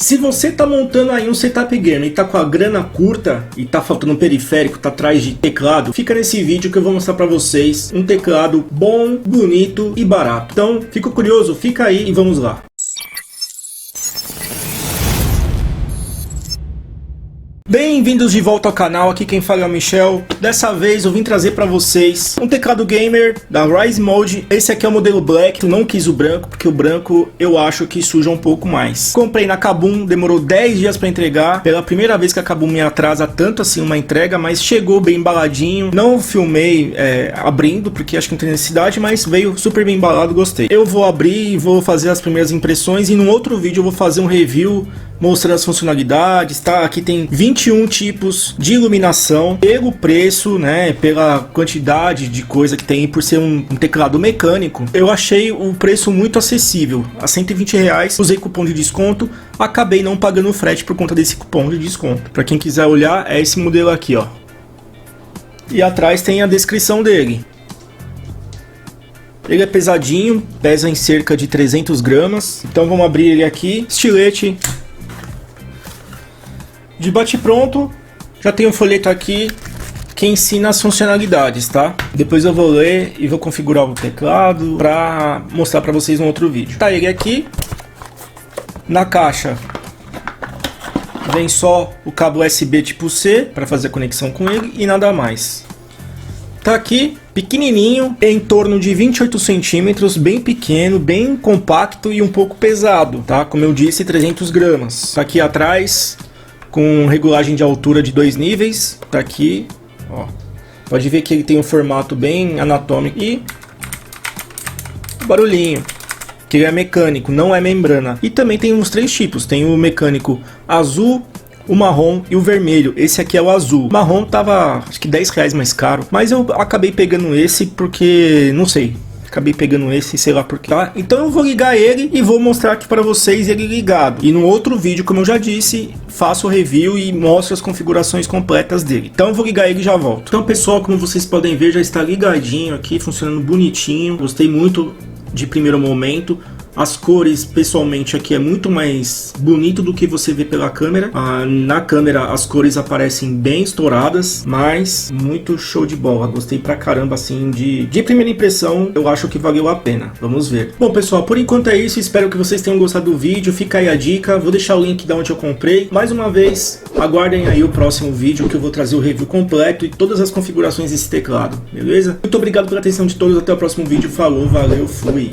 Se você tá montando aí um setup gamer e tá com a grana curta e tá faltando um periférico, tá atrás de teclado, fica nesse vídeo que eu vou mostrar pra vocês um teclado bom, bonito e barato. Então, fico curioso, fica aí e vamos lá. Bem-vindos de volta ao canal, aqui quem fala é o Michel. Dessa vez eu vim trazer pra vocês um teclado gamer da Rise Mode. Esse aqui é o modelo Black, eu não quis o branco, porque o branco eu acho que suja um pouco mais. Comprei na Kabum, demorou 10 dias pra entregar. Pela primeira vez que a Kabum me atrasa tanto assim uma entrega, mas chegou bem embaladinho. Não filmei abrindo, porque acho que não tem necessidade, mas veio super bem embalado, gostei. Eu vou abrir e vou fazer as primeiras impressões e num outro vídeo eu vou fazer um review mostrando as funcionalidades, tá? Aqui tem 21 tipos de iluminação, pelo preço, né? Pela quantidade de coisa que tem, por ser um teclado mecânico, eu achei o preço muito acessível, a R$120. Usei cupom de desconto, acabei não pagando frete por conta desse cupom de desconto. Para quem quiser olhar, é esse modelo aqui, ó. E atrás tem a descrição dele. Ele é pesadinho, pesa em cerca de 300 gramas. Então vamos abrir ele aqui. Estilete. De bate-pronto, já tem um folheto aqui que ensina as funcionalidades, tá? Depois eu vou ler e vou configurar o teclado para mostrar para vocês no outro vídeo. Tá ele aqui. Na caixa vem só o cabo USB tipo C para fazer a conexão com ele e nada mais. Tá aqui, pequenininho, em torno de 28 centímetros, bem pequeno, bem compacto e um pouco pesado, tá? Como eu disse, 300 gramas. Tá aqui atrás, com regulagem de altura de 2 níveis, tá aqui, ó. Pode ver que ele tem um formato bem anatômico e barulhinho, que ele é mecânico, não é membrana. E também tem uns 3 tipos, tem o mecânico azul, o marrom e o vermelho. Esse aqui é o azul. O marrom tava acho que R$10 mais caro, mas eu acabei pegando esse porque, não sei, acabei pegando esse, sei lá porquê, tá? Então eu vou ligar ele e vou mostrar aqui para vocês ele ligado. E no outro vídeo, como eu já disse, faço o review e mostro as configurações completas dele. Então eu vou ligar ele e já volto. Então pessoal, como vocês podem ver, já está ligadinho aqui, funcionando bonitinho. Gostei muito de primeiro momento. As cores, pessoalmente, aqui é muito mais bonito do que você vê pela câmera. Na câmera as cores aparecem bem estouradas, mas muito show de bola. Gostei pra caramba, assim, de primeira impressão, eu acho que valeu a pena. Vamos ver. Bom, pessoal, por enquanto é isso. Espero que vocês tenham gostado do vídeo. Fica aí a dica. Vou deixar o link de onde eu comprei. Mais uma vez, aguardem aí o próximo vídeo que eu vou trazer o review completo e todas as configurações desse teclado, beleza? Muito obrigado pela atenção de todos. Até o próximo vídeo. Falou, valeu, fui!